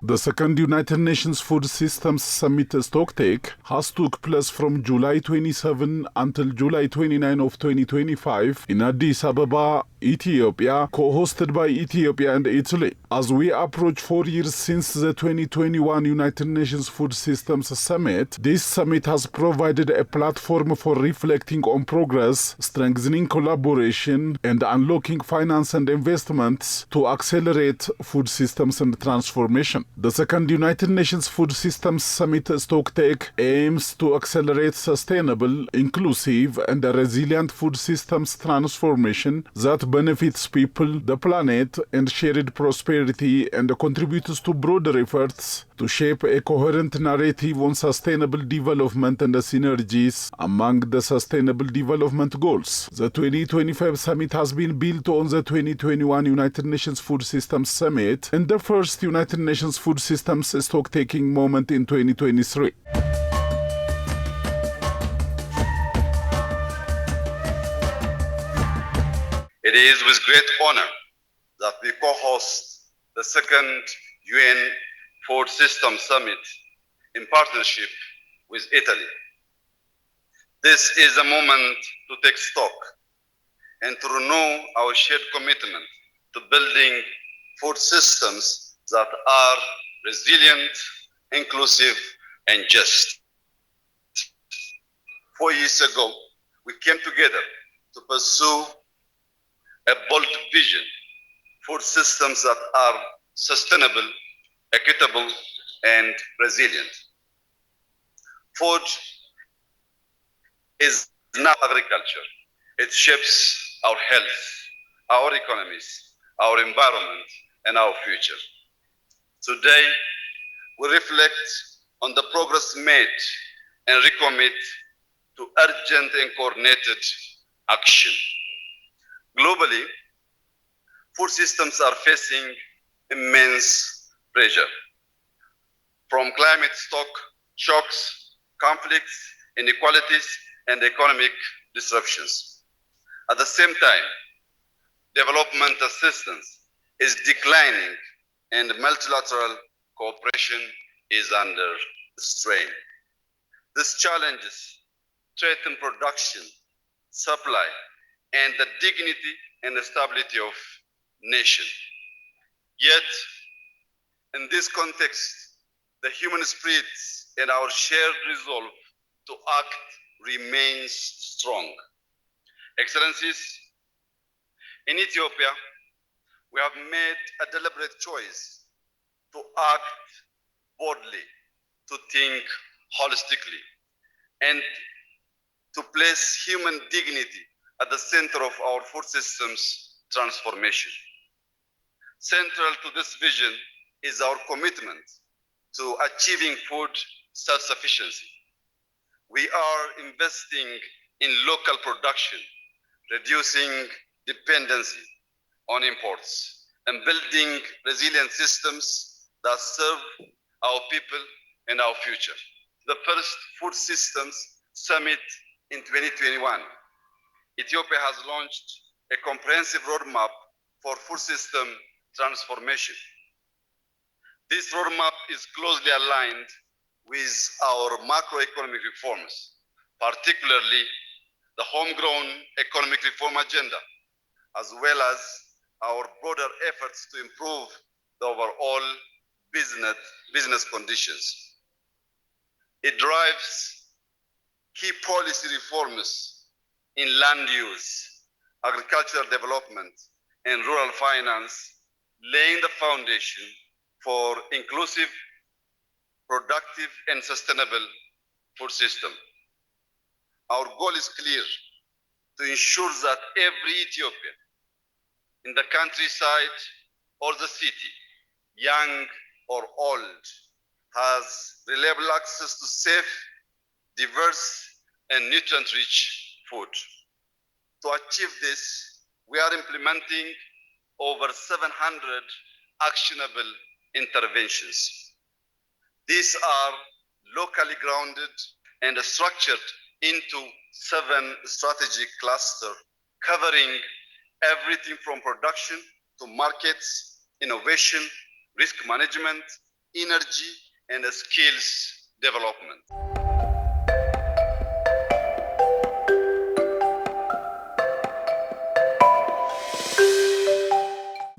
The second United Nations Food Systems Summit Stock-take has took place from July 27 until July 29 of 2025 in Addis Ababa, Ethiopia, co-hosted by Ethiopia and Italy. As we approach 4 years since the 2021 United Nations Food Systems Summit, this summit has provided a platform for reflecting on progress, strengthening collaboration, and unlocking finance and investments to accelerate food systems and transformation. The second United Nations Food Systems Summit Stock-take aims to accelerate sustainable, inclusive, and resilient food systems transformation that benefits people, the planet, and shared prosperity, and contributes to broader efforts to shape a coherent narrative on sustainable development and the synergies among the Sustainable Development Goals. The 2025 summit has been built on the 2021 United Nations Food Systems Summit and the first United Nations Food Systems stock-taking moment in 2023. It is with great honor that we co-host the second UN Food Systems Summit in partnership with Italy. This is a moment to take stock and to renew our shared commitment to building food systems that are resilient, inclusive, and just. 4 years ago, we came together to pursue a bold vision, food systems that are sustainable, equitable, and resilient. Food is not agriculture. It shapes our health, our economies, our environment, and our future. Today, we reflect on the progress made and recommit to urgent and coordinated action. Globally, food systems are facing immense pressure from climate shocks, conflicts, inequalities, and economic disruptions. At the same time, development assistance is declining and multilateral cooperation is under strain. These challenges threaten production, supply, and the dignity and stability of nations. Yet, in this context, the human spirit and our shared resolve to act remains strong. Excellencies, in Ethiopia, we have made a deliberate choice to act boldly, to think holistically, and to place human dignity at the center of our food systems transformation. Central to this vision is our commitment to achieving food self-sufficiency. We are investing in local production, reducing dependency on imports, and building resilient systems that serve our people and our future. The first Food Systems Summit in 2021, Ethiopia has launched a comprehensive roadmap for food system transformation. This roadmap is closely aligned with our macroeconomic reforms, particularly the homegrown economic reform agenda, as well as our broader efforts to improve the overall business conditions. It drives key policy reforms in land use, agricultural development, and rural finance, laying the foundation for inclusive, productive, and sustainable food system. Our goal is clear: to ensure that every Ethiopian in the countryside or the city, young or old, has reliable access to safe, diverse, and nutrient-rich food. To achieve this, we are implementing over 700 actionable interventions. These are locally grounded and structured into 7 strategic clusters, covering everything from production to markets, innovation, risk management, energy, and skills development.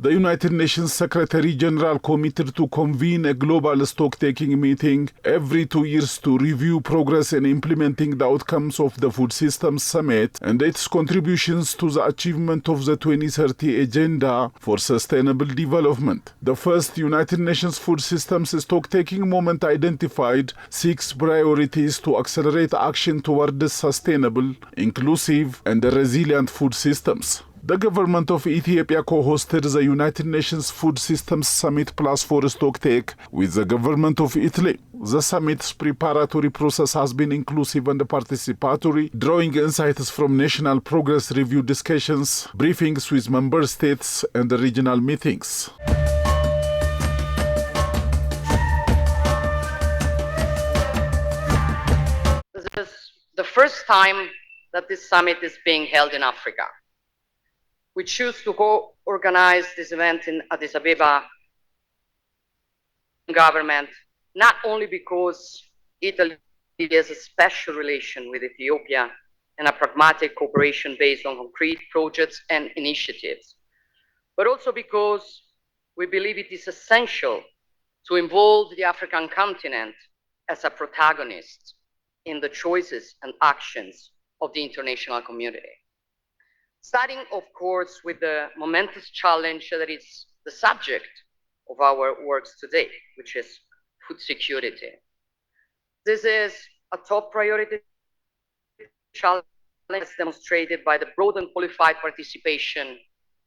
The United Nations Secretary General committed to convene a global stock-taking meeting every 2 years to review progress in implementing the outcomes of the Food Systems Summit and its contributions to the achievement of the 2030 Agenda for Sustainable Development. The first United Nations Food Systems Stock-taking moment identified 6 priorities to accelerate action toward sustainable, inclusive, and resilient food systems. The government of Ethiopia co-hosted the United Nations Food Systems Summit +4 Stock-take with the government of Italy. The summit's preparatory process has been inclusive and participatory, drawing insights from national progress review discussions, briefings with member states, and regional meetings. This is the first time that this summit is being held in Africa. We choose to co-organize this event in Addis Ababa government, not only because Italy has a special relation with Ethiopia and a pragmatic cooperation based on concrete projects and initiatives, but also because we believe it is essential to involve the African continent as a protagonist in the choices and actions of the international community. Starting, of course, with the momentous challenge that is the subject of our works today, which is food security. This is a top priority challenge demonstrated by the broad and qualified participation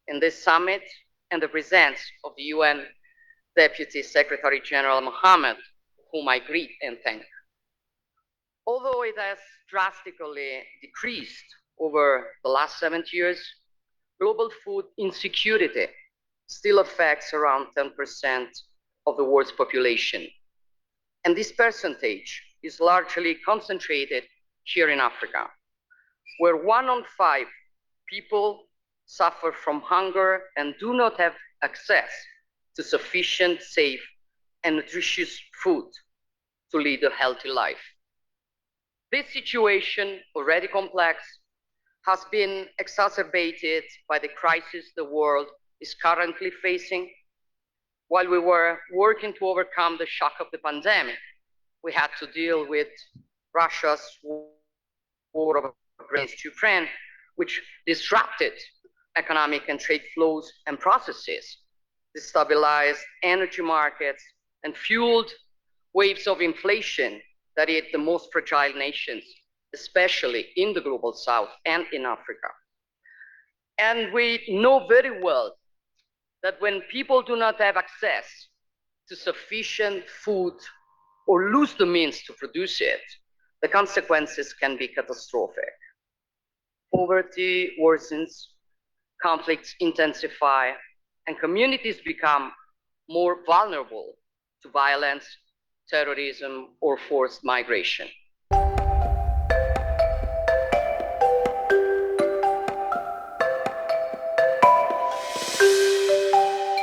in this summit and the presence of the UN Deputy Secretary General Mohammed, whom I greet and thank. Although it has drastically decreased over the last 70 years, global food insecurity still affects around 10% of the world's population. And this percentage is largely concentrated here in Africa, where 1 on 5 people suffer from hunger and do not have access to sufficient, safe, and nutritious food to lead a healthy life. This situation, already complex, has been exacerbated by the crisis the world is currently facing. While we were working to overcome the shock of the pandemic, we had to deal with Russia's war against Ukraine, which disrupted economic and trade flows and processes, destabilized energy markets, and fueled waves of inflation that hit the most fragile nations, especially in the global south and in Africa. And we know very well that when people do not have access to sufficient food or lose the means to produce it, the consequences can be catastrophic. Poverty worsens, conflicts intensify, and communities become more vulnerable to violence, terrorism, or forced migration.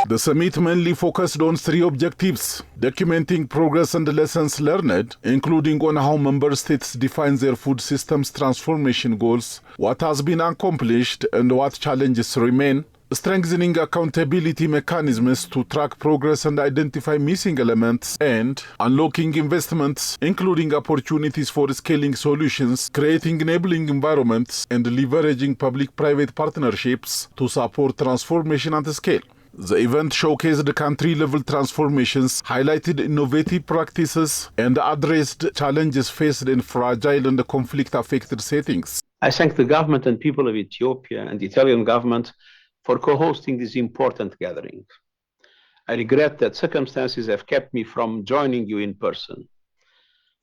The summit mainly focused on 3 objectives: documenting progress and lessons learned, including on how member states define their food systems transformation goals, what has been accomplished, and what challenges remain; strengthening accountability mechanisms to track progress and identify missing elements; and unlocking investments, including opportunities for scaling solutions, creating enabling environments, and leveraging public-private partnerships to support transformation at scale. The event showcased country-level transformations, highlighted innovative practices, and addressed challenges faced in fragile and conflict-affected settings. I thank the government and people of Ethiopia and the Italian government for co-hosting this important gathering. I regret that circumstances have kept me from joining you in person.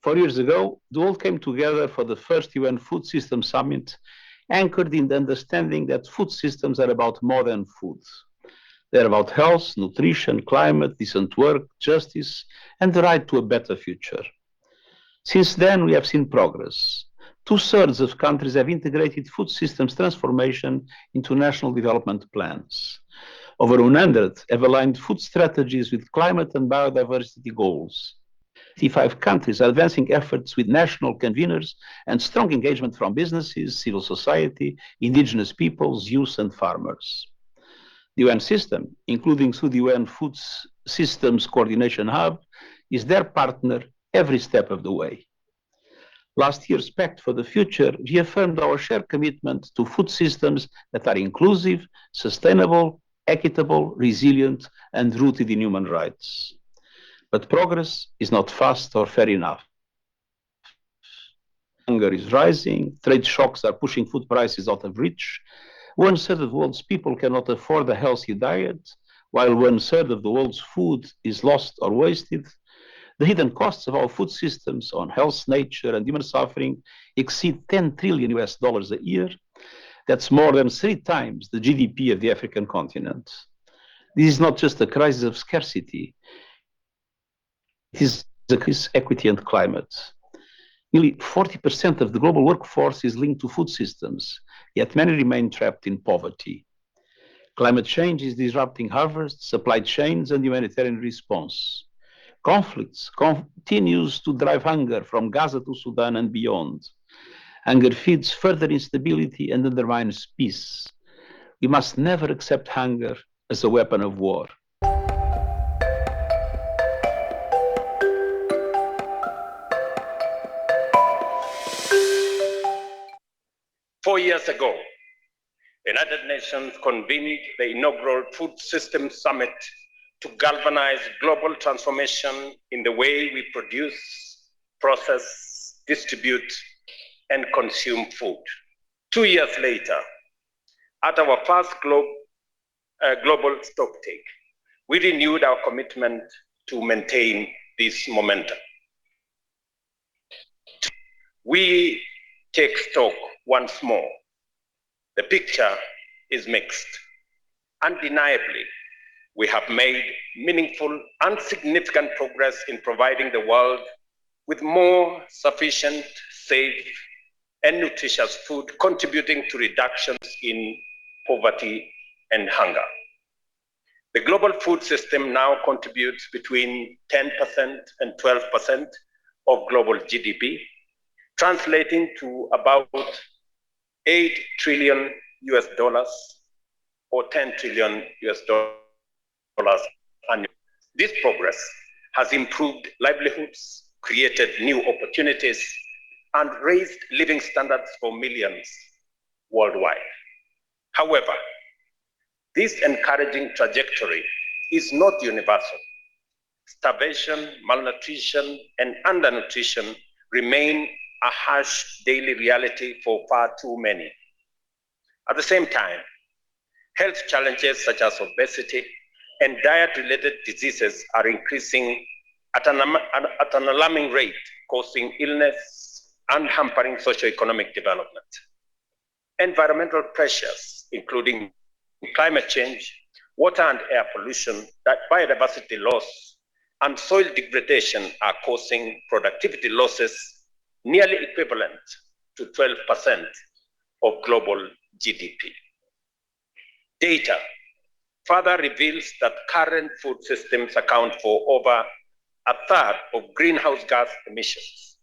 4 years ago, the world came together for the first UN Food Systems Summit, anchored in the understanding that food systems are about more than food. They're about health, nutrition, climate, decent work, justice, and the right to a better future. Since then, we have seen progress. 2/3 of countries have integrated food systems transformation into national development plans. Over 100 have aligned food strategies with climate and biodiversity goals. 55 countries are advancing efforts with national conveners and strong engagement from businesses, civil society, indigenous peoples, youth, and farmers. The UN system, including through the UN Food Systems Coordination Hub, is their partner every step of the way. Last year's Pact for the Future reaffirmed our shared commitment to food systems that are inclusive, sustainable, equitable, resilient, and rooted in human rights. But progress is not fast or fair enough. Hunger is rising, trade shocks are pushing food prices out of reach. 1/3 of the world's people cannot afford a healthy diet, while 1/3 of the world's food is lost or wasted. The hidden costs of our food systems on health, nature, and human suffering exceed $10 trillion a year. That's more than 3 times the GDP of the African continent. This is not just a crisis of scarcity. It is a crisis of equity and climate. Nearly 40% of the global workforce is linked to food systems, yet many remain trapped in poverty. Climate change is disrupting harvests, supply chains, and humanitarian response. Conflicts continues to drive hunger from Gaza to Sudan and beyond. Hunger feeds further instability and undermines peace. We must never accept hunger as a weapon of war. Four years ago, the United Nations convened the inaugural Food Systems Summit to galvanize global transformation in the way we produce, process, distribute, and consume food. 2 years later, at our first global stock-take, we renewed our commitment to maintain this momentum. We take stock once more. The picture is mixed. Undeniably, we have made meaningful and significant progress in providing the world with more sufficient, safe, and nutritious food, contributing to reductions in poverty and hunger. The global food system now contributes between 10% and 12% of global GDP, translating to about $8 trillion or $10 trillion annually. This progress has improved livelihoods, created new opportunities, and raised living standards for millions worldwide. However, this encouraging trajectory is not universal. Starvation, malnutrition, and undernutrition remain a harsh daily reality for far too many. At the same time, health challenges such as obesity and diet-related diseases are increasing at an alarming rate, causing illness and hampering socioeconomic development. Environmental pressures, including climate change, water and air pollution, biodiversity loss, and soil degradation are causing productivity losses nearly equivalent to 12% of global GDP. Data further reveals that current food systems account for over 1/3 of greenhouse gas emissions,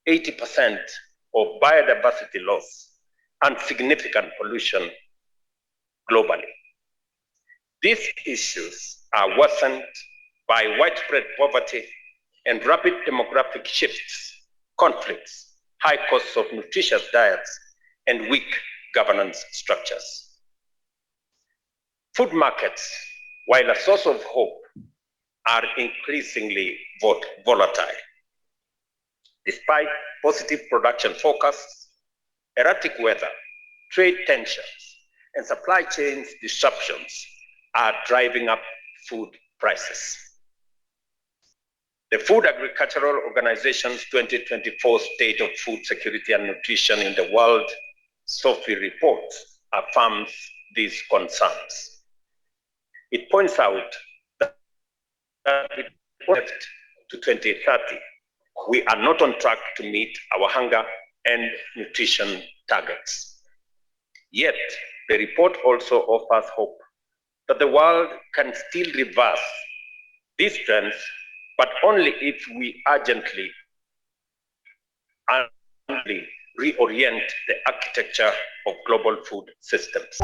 80% of biodiversity loss, and significant pollution globally. These issues are worsened by widespread poverty and rapid demographic shifts, conflicts, high costs of nutritious diets, and weak governance structures. Food markets, while a source of hope, are increasingly volatile. Despite positive production forecasts, erratic weather, trade tensions, and supply chain disruptions are driving up food prices. The Food Agricultural Organization's 2024 State of Food Security and Nutrition in the World SOFI report affirms these concerns. It points out that to 2030, we are not on track to meet our hunger and nutrition targets. Yet, the report also offers hope that the world can still reverse these trends, but only if we urgently and reorient the architecture of global food systems.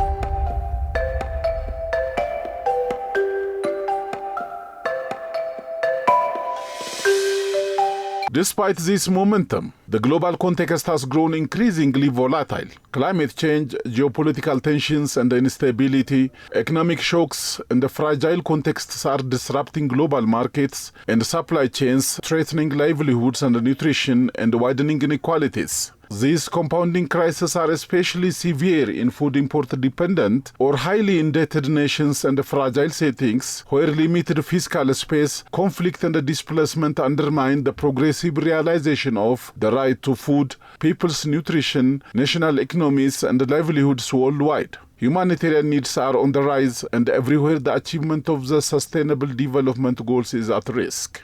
Despite this momentum, the global context has grown increasingly volatile. Climate change, geopolitical tensions and instability, economic shocks, and the fragile contexts are disrupting global markets and supply chains, threatening livelihoods and nutrition, and widening inequalities. These compounding crises are especially severe in food import-dependent or highly indebted nations and fragile settings where limited fiscal space, conflict and displacement undermine the progressive realization of the right to food, people's nutrition, national economies and livelihoods worldwide. Humanitarian needs are on the rise, and everywhere the achievement of the Sustainable Development Goals is at risk.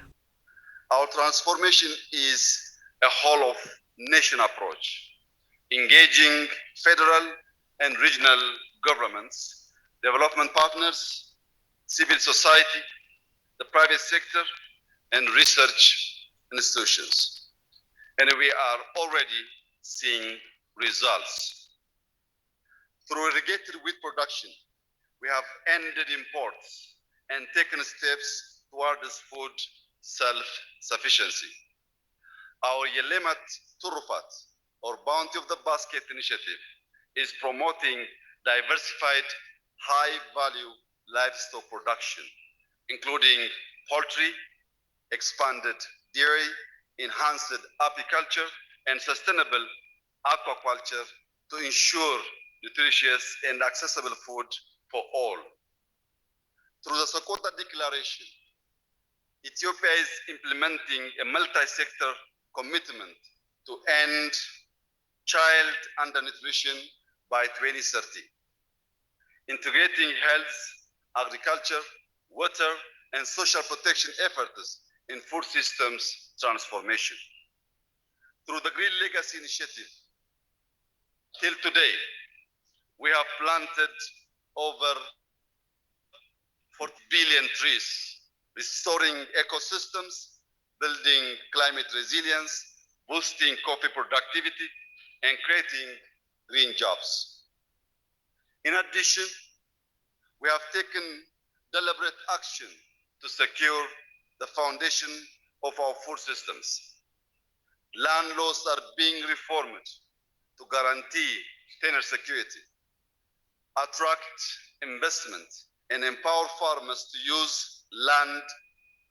Our transformation is a whole of nation approach, engaging federal and regional governments, development partners, civil society, the private sector, and research institutions. And we are already seeing results. Through irrigated wheat production, we have ended imports and taken steps towards food self-sufficiency. Our Yelemat Turufat, or Bounty of the Basket initiative, is promoting diversified, high-value livestock production, including poultry, expanded dairy, enhanced apiculture, and sustainable aquaculture to ensure nutritious and accessible food for all. Through the Sokoto Declaration, Ethiopia is implementing a multi-sector commitment to end child undernutrition by 2030, integrating health, agriculture, water, and social protection efforts in food systems transformation. Through the Green Legacy Initiative, till today, we have planted over 40 billion trees, restoring ecosystems, building climate resilience, boosting coffee productivity, and creating green jobs. In addition, we have taken deliberate action to secure the foundation of our food systems. Land laws are being reformed to guarantee tenure security, attract investment, and empower farmers to use land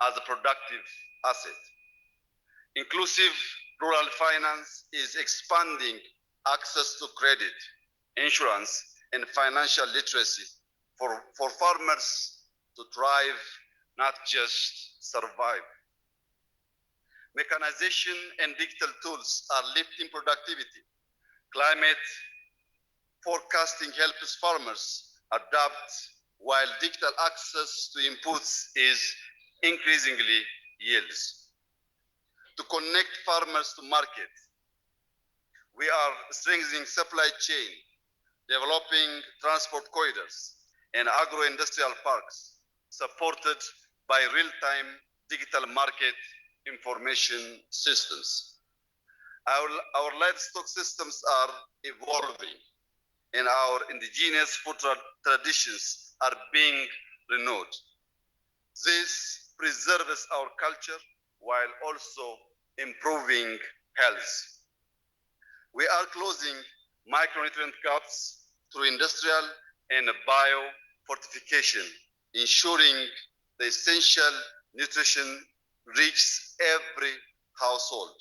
as a productive asset. Inclusive rural finance is expanding access to credit, insurance, and financial literacy for farmers to thrive, not just survive. Mechanization and digital tools are lifting productivity. Climate forecasting helps farmers adapt, while digital access to inputs is increasingly yields. To connect farmers to market, we are strengthening supply chain, developing transport corridors and agro-industrial parks, supported by real-time digital market information systems. Our livestock systems are evolving, and our indigenous food traditions are being renewed. This preserves our culture while also improving health. We are closing micronutrient gaps through industrial and bio-fortification, ensuring the essential nutrition reaches every household.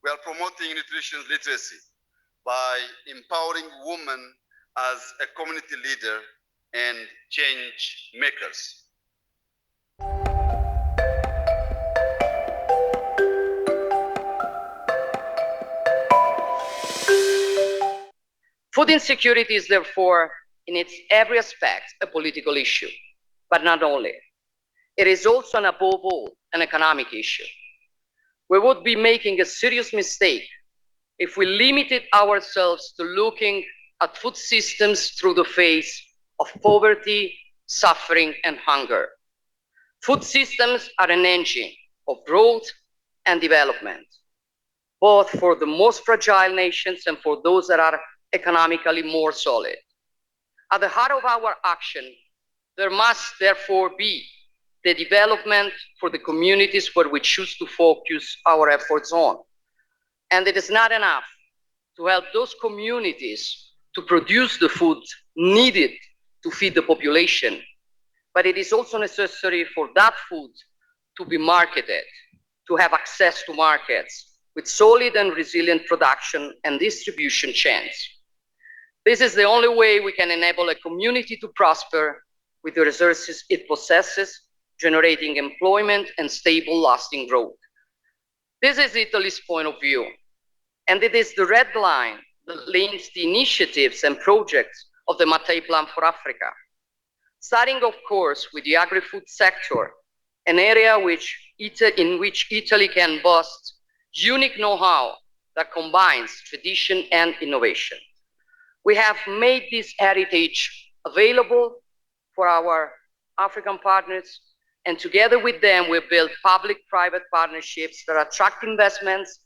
We are promoting nutrition literacy by empowering women as a community leader and change makers. Food insecurity is therefore, in its every aspect, a political issue, but not only. It is also, and above all, an economic issue. We would be making a serious mistake if we limited ourselves to looking at food systems through the face of poverty suffering, and hunger. Food systems are an engine of growth and development, both for the most fragile nations and for those that are economically more solid. At the heart of our action, there must therefore be the development for the communities where we choose to focus our efforts on. And it is not enough to help those communities to produce the food needed to feed the population, but it is also necessary for that food to be marketed, to have access to markets with solid and resilient production and distribution chains. This is the only way we can enable a community to prosper with the resources it possesses, generating employment and stable, lasting growth. This is Italy's point of view, and it is the red line that links the initiatives and projects of the Mattei Plan for Africa. Starting, of course, with the agri-food sector, an area in which Italy can boast unique know-how that combines tradition and innovation. We have made this heritage available for our African partners, and together with them, we build public-private partnerships that attract investments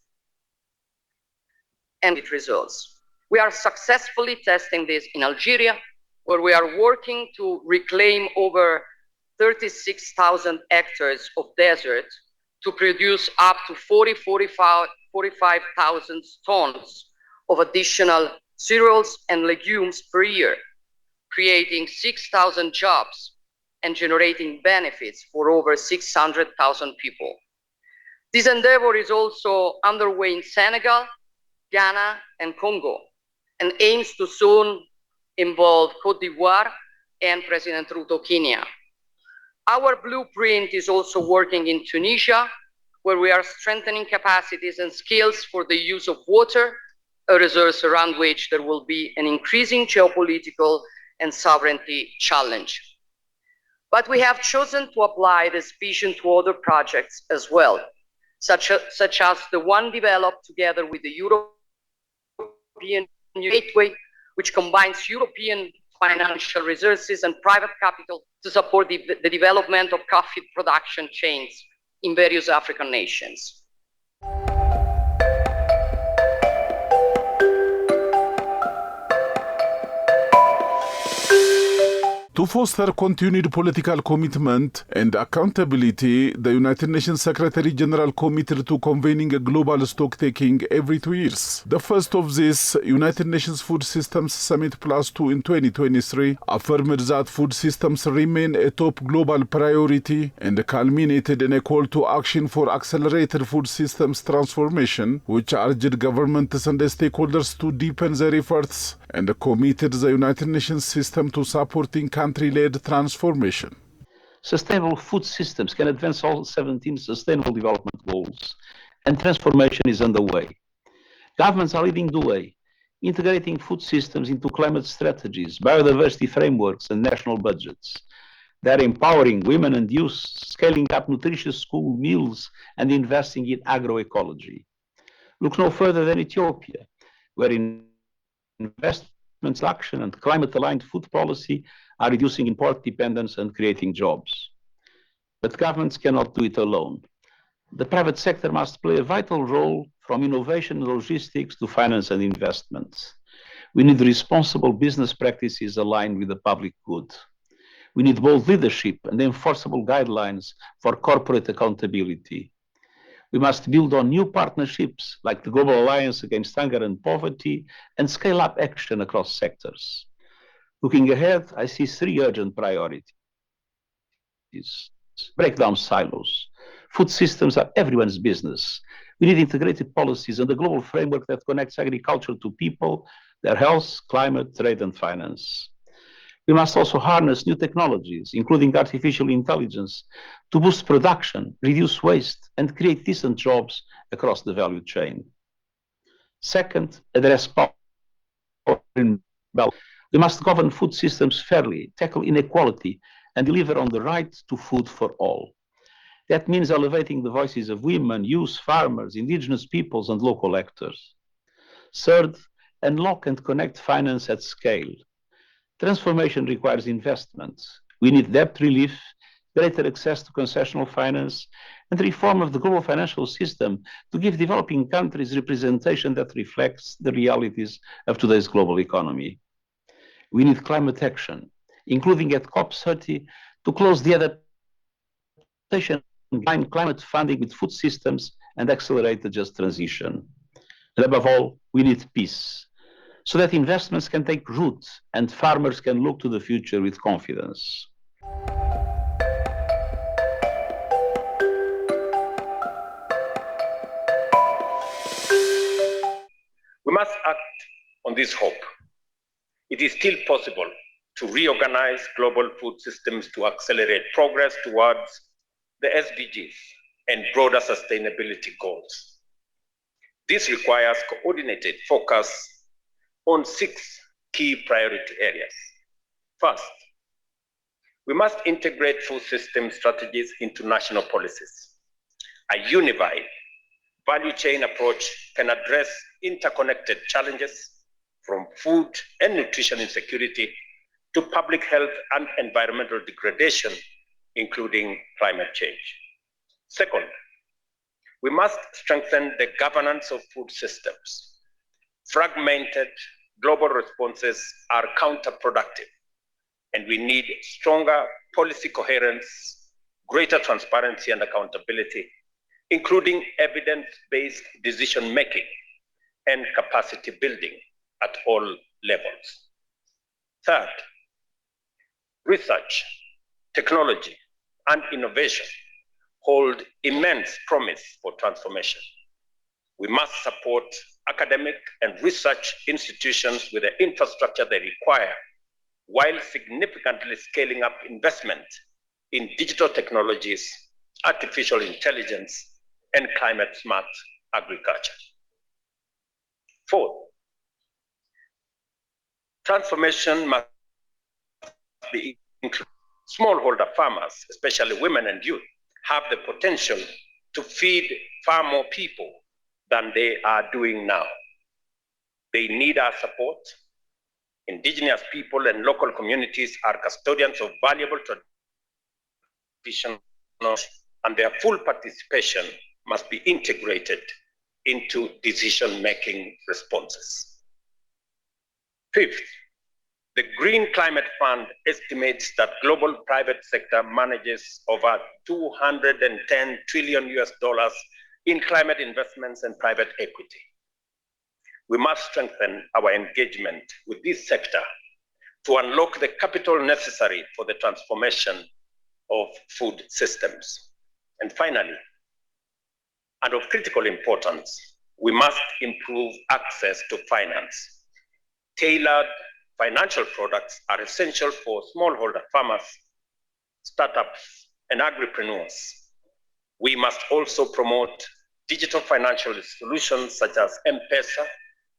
and it results. We are successfully testing this in Algeria, where we are working to reclaim over 36,000 hectares of desert to produce up to 45,000 tons of additional cereals and legumes per year, creating 6,000 jobs and generating benefits for over 600,000 people. This endeavor is also underway in Senegal, Ghana, and Congo, and aims to soon involve Côte d'Ivoire and President Ruto Kenya. Our blueprint is also working in Tunisia, where we are strengthening capacities and skills for the use of water, a resource around which there will be an increasing geopolitical and sovereignty challenge. But we have chosen to apply this vision to other projects as well, such as the one developed together with the European Gateway, which combines European financial resources and private capital to support the development of coffee production chains in various African nations. To foster continued political commitment and accountability, the United Nations Secretary-General committed to convening a global stock-taking every 2 years. The first of this, United Nations Food Systems Summit +2 in 2023, affirmed that food systems remain a top global priority and culminated in a call to action for accelerated food systems transformation, which urged governments and stakeholders to deepen their efforts and committed the United Nations system to supporting country-led transformation. Sustainable food systems can advance all 17 Sustainable Development Goals, and transformation is underway. Governments are leading the way, integrating food systems into climate strategies, biodiversity frameworks, and national budgets. They're empowering women and youth, scaling up nutritious school meals, and investing in agroecology. Look no further than Ethiopia, where investments, action, and climate-aligned food policy are reducing import dependence and creating jobs. But governments cannot do it alone. The private sector must play a vital role, from innovation and logistics to finance and investments. We need responsible business practices aligned with the public good. We need bold leadership and enforceable guidelines for corporate accountability. We must build on new partnerships like the Global Alliance Against Hunger and Poverty and scale up action across sectors. Looking ahead, I see 3 urgent priorities. Break down silos. Food systems are everyone's business. We need integrated policies and a global framework that connects agriculture to people, their health, climate, trade, and finance. We must also harness new technologies, including artificial intelligence, to boost production, reduce waste, and create decent jobs across the value chain. Second, address power imbalance. We must govern food systems fairly, tackle inequality, and deliver on the right to food for all. That means elevating the voices of women, youth, farmers, indigenous peoples, and local actors. Third, unlock and connect finance at scale. Transformation requires investment. We need debt relief, greater access to concessional finance, and reform of the global financial system to give developing countries representation that reflects the realities of today's global economy. We need climate action, including at COP30, to close the adaptation and combine climate funding with food systems and accelerate the just transition. And above all, we need peace, so that investments can take root and farmers can look to the future with confidence. We must act on this hope. It is still possible to reorganize global food systems to accelerate progress towards the SDGs and broader sustainability goals. This requires coordinated focus on 6 key priority areas. First, we must integrate food system strategies into national policies. A unified value chain approach can address interconnected challenges from food and nutrition insecurity to public health and environmental degradation, including climate change. Second, we must strengthen the governance of food systems. Fragmented global responses are counterproductive, and we need stronger policy coherence, greater transparency and accountability, including evidence-based decision-making and capacity building at all levels. Third, research, technology, and innovation hold immense promise for transformation. We must support academic and research institutions with the infrastructure they require, while significantly scaling up investment in digital technologies, artificial intelligence, and climate-smart agriculture. Fourth, transformation must be inclusive. Smallholder farmers, especially women and youth, have the potential to feed far more people than they are doing now. They need our support. Indigenous people and local communities are custodians of valuable traditions, and their full participation must be integrated into decision-making responses. Fifth, the Green Climate Fund estimates that global private sector manages over $210 trillion in climate investments and private equity. We must strengthen our engagement with this sector to unlock the capital necessary for the transformation of food systems. And finally, and of critical importance, we must improve access to finance. Tailored financial products are essential for smallholder farmers, startups, and agripreneurs. We must also promote digital financial solutions such as M-Pesa,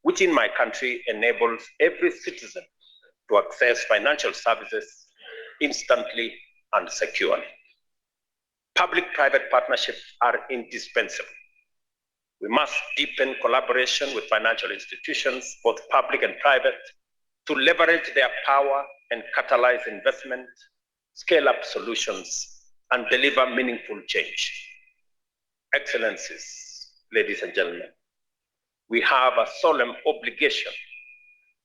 which in my country enables every citizen to access financial services instantly and securely. Public-private partnerships are indispensable. We must deepen collaboration with financial institutions, both public and private, to leverage their power and catalyze investment, scale up solutions, and deliver meaningful change. Excellencies, ladies and gentlemen, we have a solemn obligation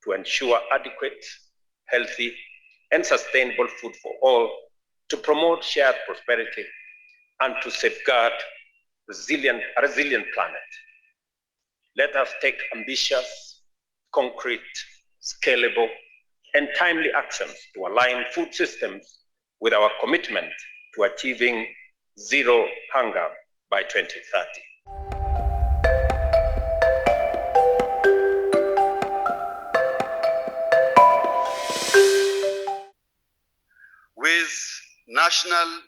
to ensure adequate, healthy, and sustainable food for all, to promote shared prosperity, and to safeguard a resilient planet. Let us take ambitious, concrete, scalable, and timely actions to align food systems with our commitment to achieving zero hunger by 2030. With national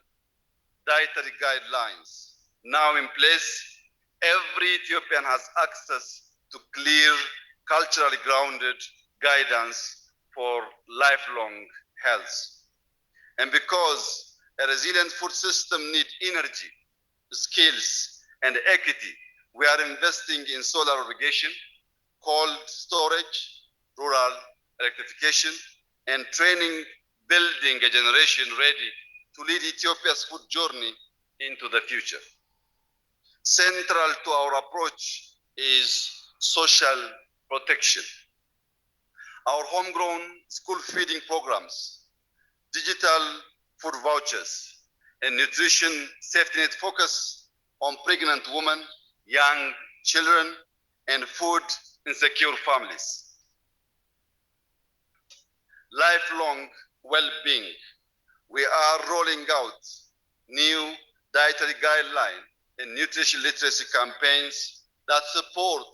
dietary guidelines now in place, every Ethiopian has access to clear, culturally grounded guidance for lifelong health. And because a resilient food system needs energy, skills, and equity, we are investing in solar irrigation, cold storage, rural electrification, and training building a generation ready to lead Ethiopia's food journey into the future. Central to our approach is social protection. Our homegrown school feeding programs, digital food vouchers, and nutrition safety net focus on pregnant women, young children, and food insecure families. Lifelong well-being. We are rolling out new dietary guidelines and nutrition literacy campaigns that support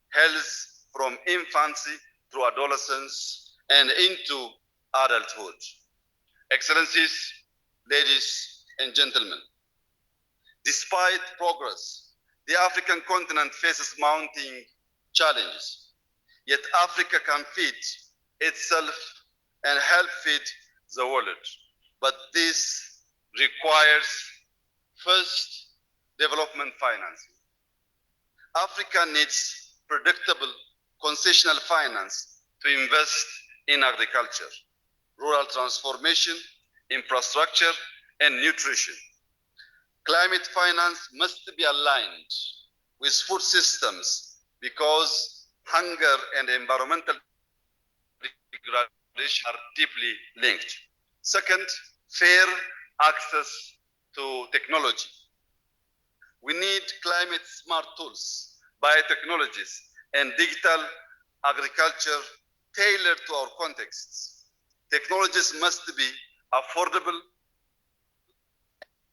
health from infancy through adolescence and into adulthood. Excellencies, ladies and gentlemen, despite progress, the African continent faces mounting challenges. Yet Africa can feed itself and help feed the world. But this requires first, development financing. Africa needs predictable concessional finance to invest in agriculture, rural transformation, infrastructure, and nutrition. Climate finance must be aligned with food systems because hunger and environmental degradation are deeply linked. Second, fair access to technology. We need climate smart tools, biotechnologies, and digital agriculture tailored to our contexts. Technologies must be affordable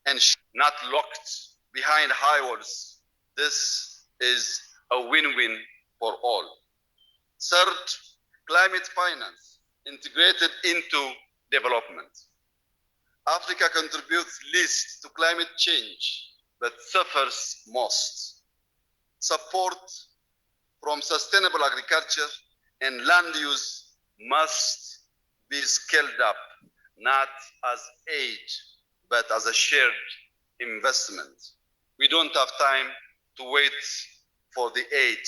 and not locked behind high walls. This is a win-win for all. Third, climate finance integrated into development. Africa contributes least to climate change, but suffers most. Support from sustainable agriculture and land use must be scaled up, not as aid, but as a shared investment. We don't have time to wait for the aid.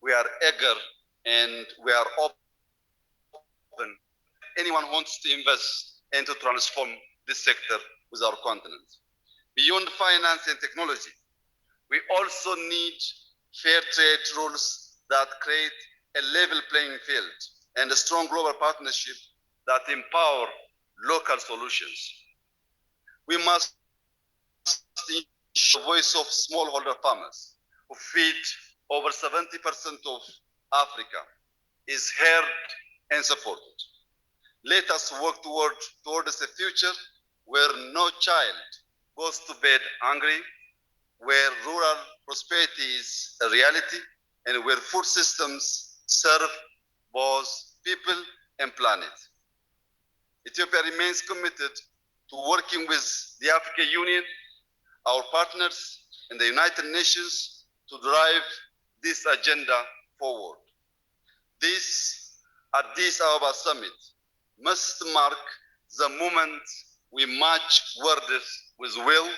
We are eager and we are open. Anyone wants to invest and to transform this sector with our continent. Beyond finance and technology, we also need fair trade rules that create a level playing field and a strong global partnership that empower local solutions. We must ensure the voice of smallholder farmers who feed over 70% of Africa is heard and supported. Let us work towards a future where no child goes to bed hungry, where rural prosperity is a reality, and where food systems serve both people and planet. Ethiopia remains committed to working with the African Union, our partners, and the United Nations to drive this agenda forward. This Addis Ababa summit must mark the moment we match words with will,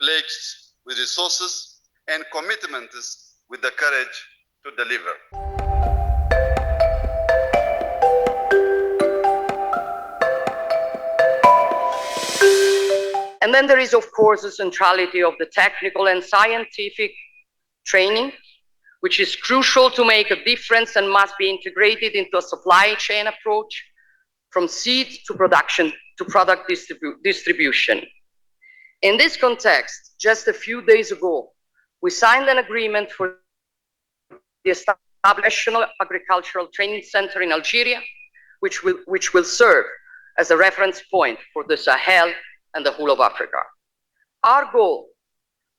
pledged with resources, and commitments with the courage to deliver. And then there is, of course, the centrality of the technical and scientific training, which is crucial to make a difference and must be integrated into a supply chain approach from seed to production to product distribution. In this context, just a few days ago, we signed an agreement for the establishment of Agricultural Training Center in Algeria, which will serve as a reference point for the Sahel and the whole of Africa. Our goal,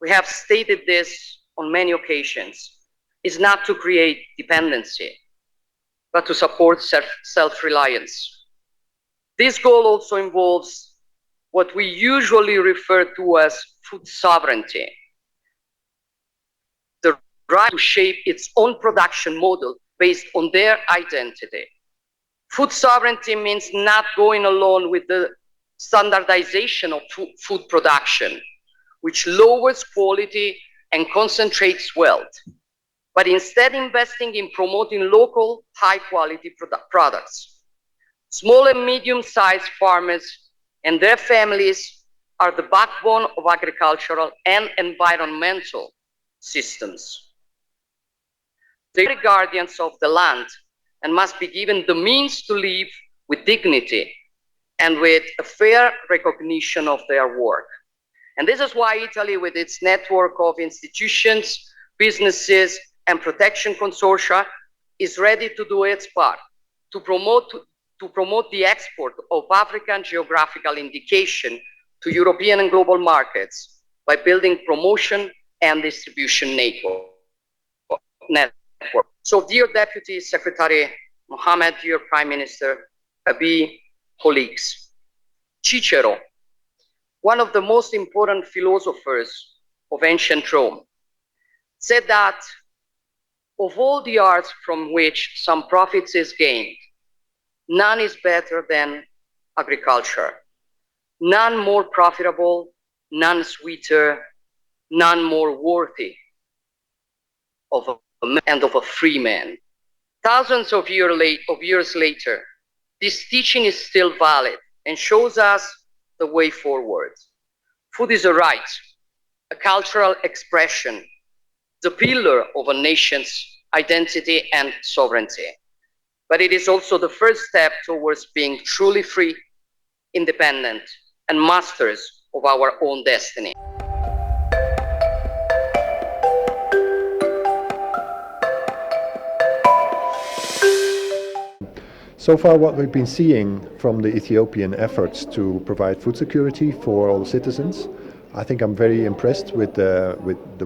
we have stated this on many occasions, is not to create dependency, but to support self-reliance. This goal also involves what we usually refer to as food sovereignty, the right to shape its own production model based on their identity. Food sovereignty means not going along with the standardization of food production, which lowers quality and concentrates wealth, but instead investing in promoting local high-quality products. Small and medium-sized farmers and their families are the backbone of agricultural and environmental systems. They are guardians of the land and must be given the means to live with dignity and with a fair recognition of their work. And this is why Italy, with its network of institutions, businesses, and protection consortia, is ready to do its part to promote the export of African geographical indication to European and global markets by building promotion and distribution network. So, dear Deputy Secretary Mohammed, dear Prime Minister Abiy, colleagues, Cicero, one of the most important philosophers of ancient Rome, said that of all the arts from which some profits is gained, none is better than agriculture, none more profitable, none sweeter, none more worthy of a man and of a free man. Thousands of years later, this teaching is still valid and shows us the way forward. Food is a right, a cultural expression, the pillar of a nation's identity and sovereignty. But it is also the first step towards being truly free, independent, and masters of our own destiny. So far, what we've been seeing from the Ethiopian efforts to provide food security for all citizens, I think I'm very impressed with the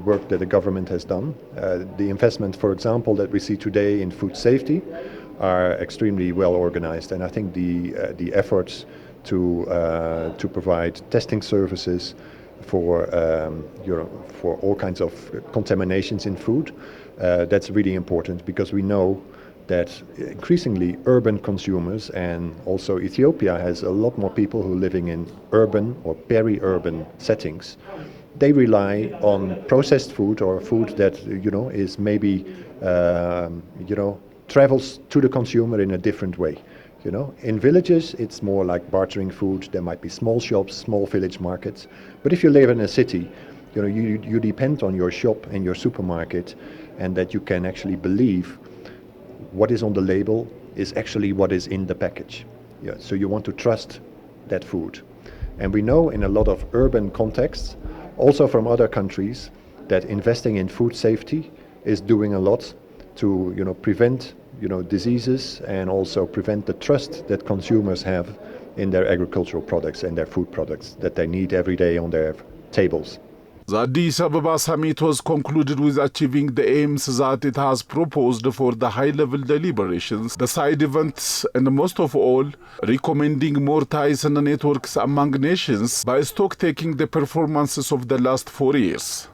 work that the government has done. The investment, for example, that we see today in food safety are extremely well organized, and I think the efforts to provide testing services for for all kinds of contaminations in food, that's really important, because we know that increasingly urban consumers, and also Ethiopia has a lot more people who are living in urban or peri-urban settings. They rely on processed food, or food that is maybe travels to the consumer in a different way. In villages it's more like bartering food. There might be small shops, small village markets. But if you live in a city, you depend on your shop and your supermarket, and that you can actually believe what is on the label is actually what is in the package. So you want to trust that food. And we know in a lot of urban contexts, also from other countries, that investing in food safety is doing a lot to prevent diseases, and also prevent the trust that consumers have in their agricultural products and their food products that they need every day on their tables. The Addis Ababa summit was concluded with achieving the aims that it has proposed for the high-level deliberations, the side events, and most of all, recommending more ties and networks among nations by stock-taking the performances of the last 4 years.